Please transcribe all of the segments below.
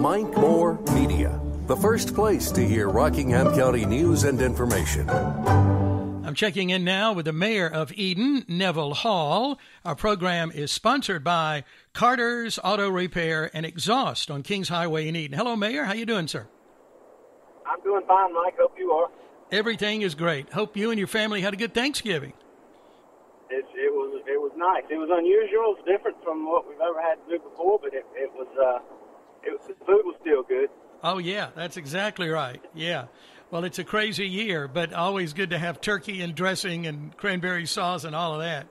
Mike Moore Media, the first place to hear Rockingham County news and information. I'm checking in now with the mayor of Eden, Neville Hall. Our program is sponsored by Carter's Auto Repair and Exhaust on Kings Highway in Eden. Hello, Mayor. How you doing, sir? I'm doing fine, Mike. Hope you are. Everything is great. Hope you and your family had a good Thanksgiving. It was nice. It was unusual. It's different from what we've ever had to do before, but the food was still good. Oh, yeah, that's exactly right. Yeah. Well, it's a crazy year, but always good to have turkey and dressing and cranberry sauce and all of that.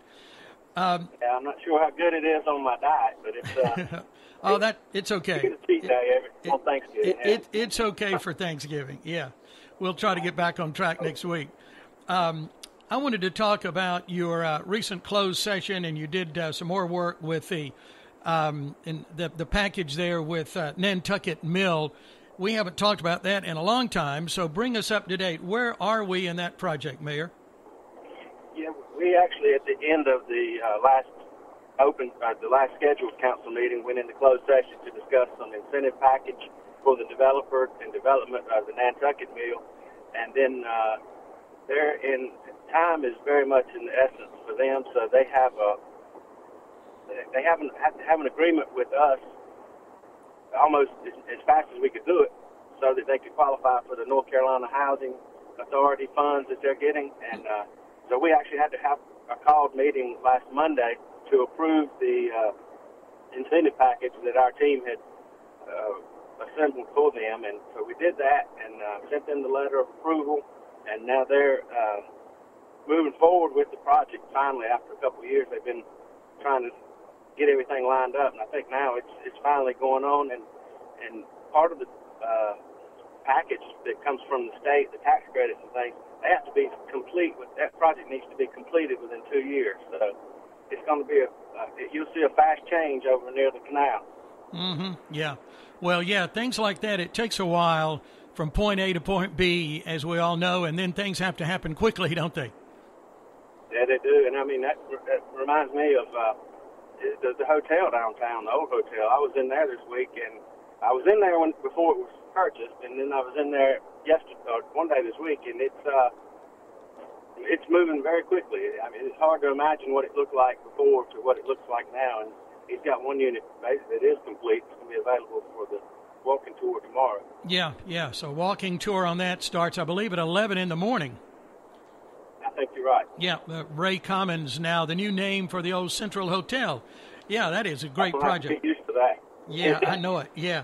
Yeah, I'm not sure how good it is on my diet, but it's it's okay. It's a cheat day on Thanksgiving. It's okay for Thanksgiving. Yeah, we'll try to get back on track next week. I wanted to talk about your recent closed session, and you did some more work with the package there with Nantucket Mill. We haven't talked about that in a long time, so bring us up to date. Where are we in that project, Mayor? Yeah, we actually, at the end of the last scheduled council meeting, went into closed session to discuss some incentive package for the developer and development of the Nantucket Mill, and then time is very much in the essence for them, so they have an agreement with us almost as fast as we could do it, so that they could qualify for the North Carolina Housing Authority funds that they're getting. And so we actually had to have a called meeting last Monday to approve the incentive package that our team had assembled for them. And so we did that and sent them the letter of approval, and now they're moving forward with the project. Finally, after a couple of years, they've been trying to get everything lined up, and I think now it's finally going on. And part of the package that comes from the state, the tax credits and things, they have to be complete. That project needs to be completed within 2 years. So it's going to be you'll see a fast change over near the canal. Mm-hmm. Yeah. Well, yeah, things like that, it takes a while from point A to point B, as we all know, and then things have to happen quickly, don't they? Yeah, they do. And I mean, that reminds me of the hotel downtown, the old hotel. I was in there this week, and I was in there before it was purchased, and then I was in there one day this week, and it's moving very quickly. I mean, it's hard to imagine what it looked like before to what it looks like now. And he's got one unit basically that is complete. It's going to be available for the walking tour tomorrow. Yeah. So walking tour on that starts, I believe, at 11 in the morning. I think you're right. Yeah, Ray Commons now, the new name for the old Central Hotel. Yeah, that is a great project. Get used to that. Yeah, I know it. Yeah.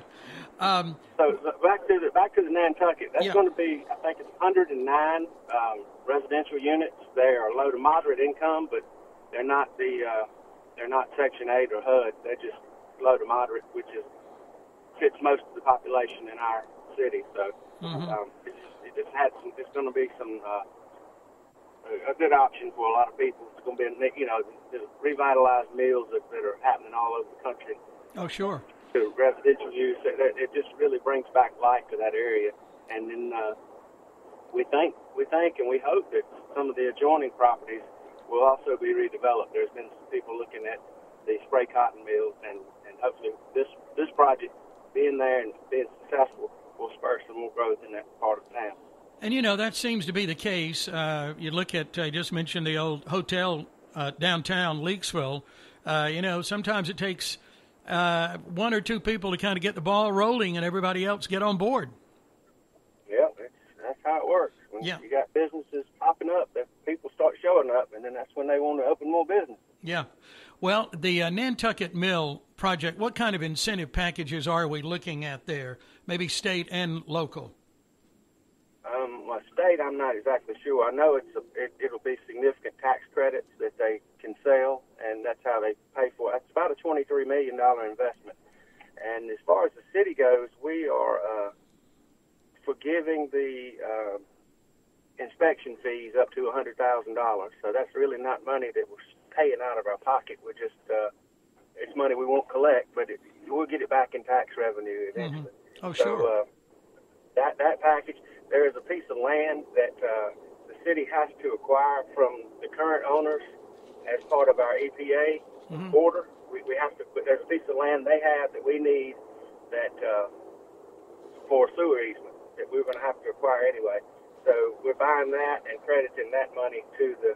So back to the Nantucket. That's going to be, I think it's 109 residential units. They are low to moderate income, but they're not Section 8 or HUD. They're just low to moderate, which fits most of the population in our city. So it's going to be a good option for a lot of people. It's going to be, the revitalized meals that are happening all over the country. Oh, sure. To residential use, it just really brings back life to that area. And then we think and we hope that some of the adjoining properties will also be redeveloped. There's been some people looking at the spray cotton mills, and hopefully this project being there and being successful will spur some more growth in that part of town. And, that seems to be the case. You look at, I just mentioned the old hotel downtown Leakesville. Sometimes it takes one or two people to kind of get the ball rolling and everybody else get on board. Yeah, that's how it works. When you got businesses popping up, that people start showing up, and then that's when they want to open more business. Yeah. Well, the Nantucket Mill project, what kind of incentive packages are we looking at there? Maybe state and local? State, I'm not exactly sure. I know it'll be significant tax credits that they can sell, and that's how they pay for it. It's about a $23 million investment. And as far as the city goes, we are forgiving the inspection fees up to $100,000. So that's really not money that we're paying out of our pocket. We're just it's money we won't collect, but we'll get it back in tax revenue eventually. Mm-hmm. Oh, sure. So that package. There is a piece of land that the city has to acquire from the current owners as part of our EPA order. We have to. There's a piece of land they have that we need that for a sewer easement that we were going to have to acquire anyway. So we're buying that and crediting that money to the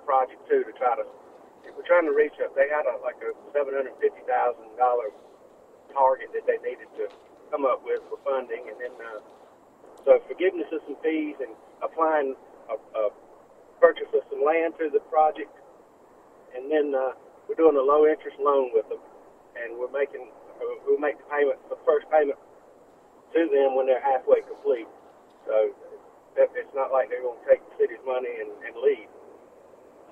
project too, to try to. We're trying to reach up. They had a $750,000 target that they needed to come up with for funding, and then so forgiveness of some fees and applying a purchase of some land to the project, and then we're doing a low interest loan with them, and we'll make the payment, the first payment to them when they're halfway complete. So it's not like they're going to take the city's money and leave.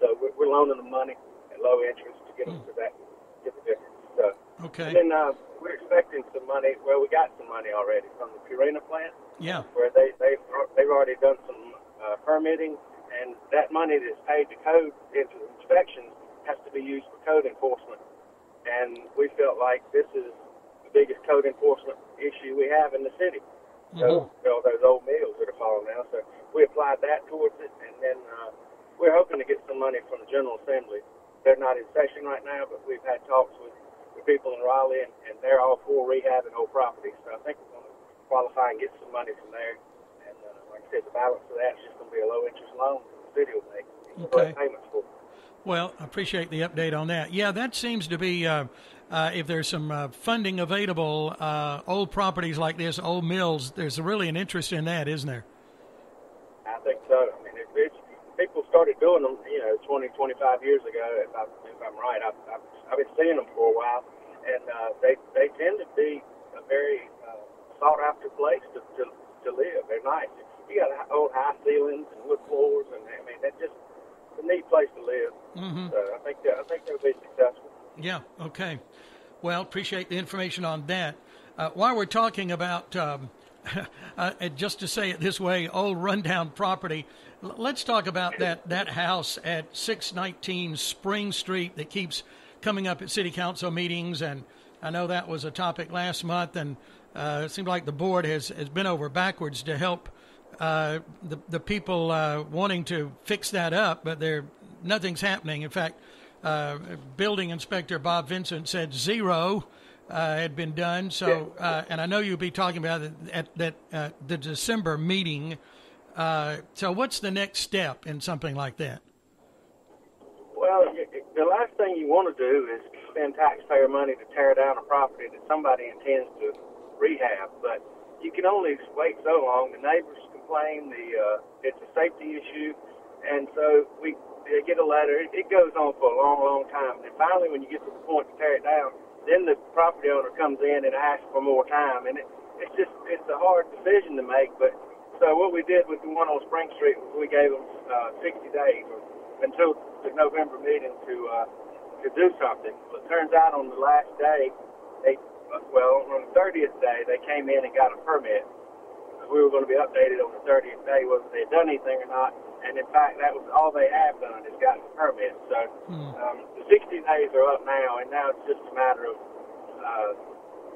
So we're loaning them money at low interest to get them to that, get the difference. So, okay. And then we're expecting some money. Well, we got some money already from the Purina plant. Yeah. Where they've already done some permitting, and that money that's paid to code into inspections has to be used for code enforcement. And we felt like this is the biggest code enforcement issue we have in the city. So all those old mills that are falling down. So we applied that towards it, and then we're hoping to get some money from the General Assembly. They're not in session right now, but we've had talks with people in Raleigh, and they're all for rehabbing old property. So I think we're going to qualify and get some money from there. And like I said, the balance of that is just going to be a low-interest loan that the city will make. Okay. Payments for. Well, I appreciate the update on that. Yeah, that seems to be, if there's some funding available, old properties like this, old mills, there's really an interest in that, isn't there? I think so. I mean, people started doing them, 20, 25 years ago, if I'm right. I've been seeing them for a while, and they tend to be a very sought-after place to live. They're nice. You got old high ceilings and wood floors, and I mean, that's just a neat place to live. So I think they'll be successful. Yeah. Okay. Well, appreciate the information on that. While we're talking about, just to say it this way, old rundown property, let's talk about that house at 619 Spring Street that keeps coming up at city council meetings, and I know that was a topic last month, and it seems like the board has bent over backwards to help the people wanting to fix that up, but nothing's happening. In fact, building inspector Bob Vincent said zero had been done. So, and I know you'll be talking about it at the December meeting. So what's the next step in something like that? Well, the last thing you want to do is spend taxpayer money to tear down a property that somebody intends to rehab. But you can only wait so long. The neighbors complain. It's a safety issue. And so they get a letter. It goes on for a long, long time. And finally, when you get to the point to tear it down, then the property owner comes in and asks for more time. And it's a hard decision to make. But so what we did with the one on Spring Street was we gave them 60 days until the November meeting to do something. Well, it turns out on the last day, on the 30th day, they came in and got a permit. We were going to be updated on the 30th day whether they had done anything or not. And in fact, that was all they have done is gotten a permit. So the 60 days are up now, and now it's just a matter of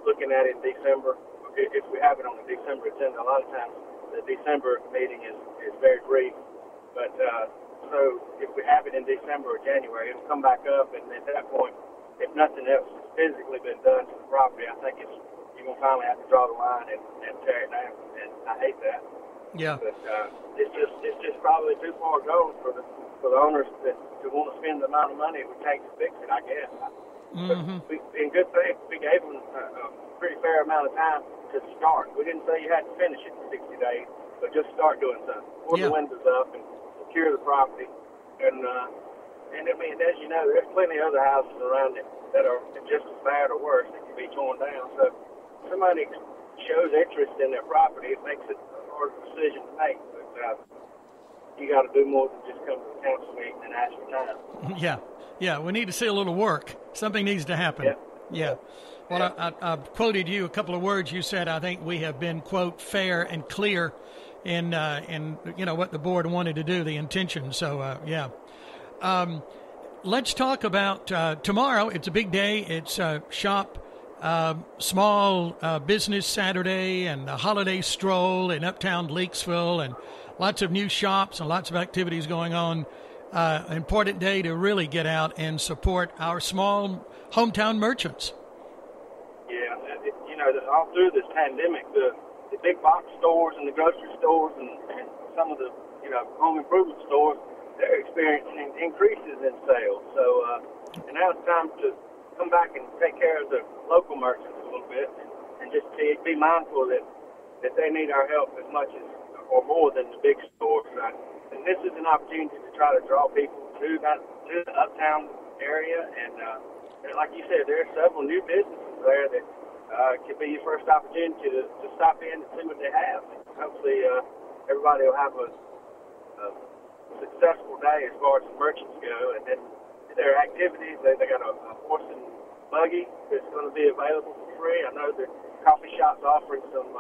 looking at it in December. If we have it on the December agenda, a lot of times the December meeting is very brief. But so if we have it in December or January, it'll come back up, and at that point, if nothing else has physically been done to the property, I think you're going to finally have to draw the line and tear it down. And I hate that. Yeah. But it's just probably too far gone for the owners to want to spend the amount of money it would take to fix it, I guess. But in good faith, we gave them a pretty fair amount of time to start. We didn't say you had to finish it in 60 days, but just start doing something. Pour the windows up and secure the property. And I mean, as you know, there's plenty of other houses around it that are just as bad or worse that can be torn down. So if somebody shows interest in their property, it makes it a hard decision to make. But you got to do more than just come to the council meeting and ask for time. Yeah. We need to see a little work. Something needs to happen. Yeah. Well, I quoted you a couple of words. You said, I think we have been, quote, fair and clear in what the board wanted to do, the intention. So, let's talk about tomorrow. It's a big day. It's Shop Small Business Saturday and the holiday stroll in uptown Leakesville, and lots of new shops and lots of activities going on. An important day to really get out and support our small hometown merchants. Yeah, all through this pandemic, the big box stores and the grocery stores and some of the, home improvement stores, they're experiencing increases in sales. So, and now it's time to come back and take care of the local merchants a little bit and just be mindful that they need our help as much as or more than the big stores. Right? And this is an opportunity to try to draw people to the uptown area. And like you said, there are several new businesses there that could be your first opportunity to stop in and see what they have. And hopefully, everybody will have a successful day as far as the merchants go. And then their activities, they got a horse and buggy that's going to be available for free. I know the coffee shop's offering some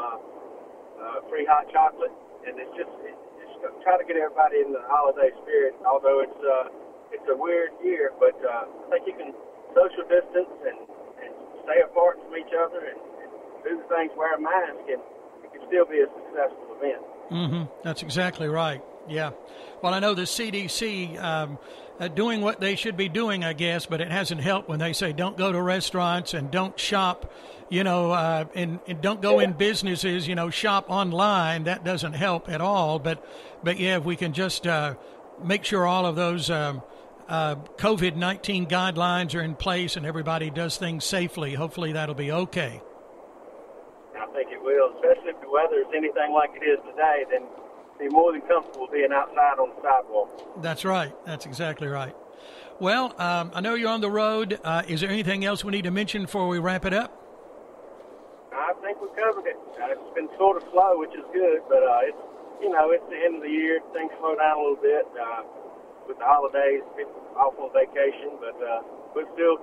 free hot chocolate, and it's just try to get everybody in the holiday spirit. Although it's a weird year, but I think you can social distance and stay apart from each other and do the things, wear a mask, and it can still be a successful event. Mm-hmm. That's exactly right. Yeah. Well, I know the CDC doing what they should be doing, I guess, but it hasn't helped when they say don't go to restaurants and don't shop, and don't go in businesses, shop online. That doesn't help at all. But yeah, if we can just make sure all of those COVID-19 guidelines are in place and everybody does things safely, hopefully that'll be okay. I think it will, especially if the weather is anything like it is today, then be more than comfortable being outside on the sidewalk. That's right. That's exactly right. Well, I know you're on the road. Is there anything else we need to mention before we wrap it up? I think we covered it. It's been sort of slow, which is good, but it's the end of the year. Things slow down a little bit with the holidays, people off on vacation, but we're still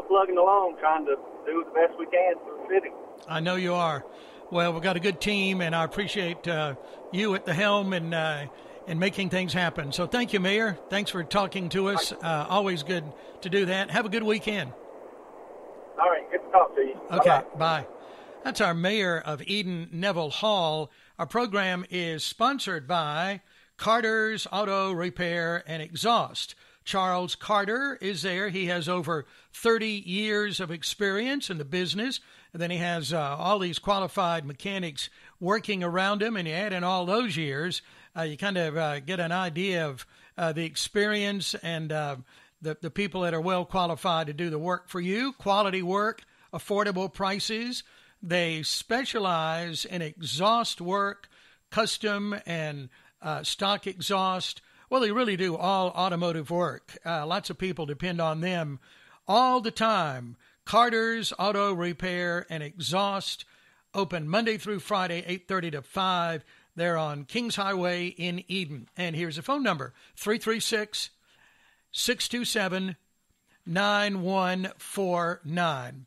plugging along, trying to do the best we can for the city. I know you are. Well, we've got a good team, and I appreciate you at the helm and making things happen. So thank you, Mayor. Thanks for talking to us. Always good to do that. Have a good weekend. All right. Good to talk to you. Okay. Bye-bye. Bye. That's our Mayor of Eden, Neville Hall. Our program is sponsored by Carter's Auto Repair and Exhaust. Charles Carter is there. He has over 30 years of experience in the business. And then he has all these qualified mechanics working around him. And you add in all those years, you kind of get an idea of the experience and the people that are well qualified to do the work for you. Quality work, affordable prices. They specialize in exhaust work, custom and stock exhaust. Well, they really do all automotive work. Lots of people depend on them all the time. Carter's Auto Repair and Exhaust, open Monday through Friday, 8:30 to 5. They're on Kings Highway in Eden. And here's the phone number, 336-627-9149.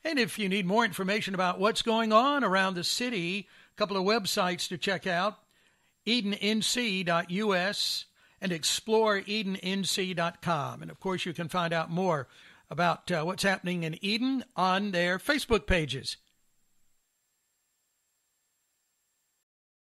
And if you need more information about what's going on around the city, a couple of websites to check out, edennc.us and exploreedennc.com. And, of course, you can find out more about what's happening in Eden on their Facebook pages.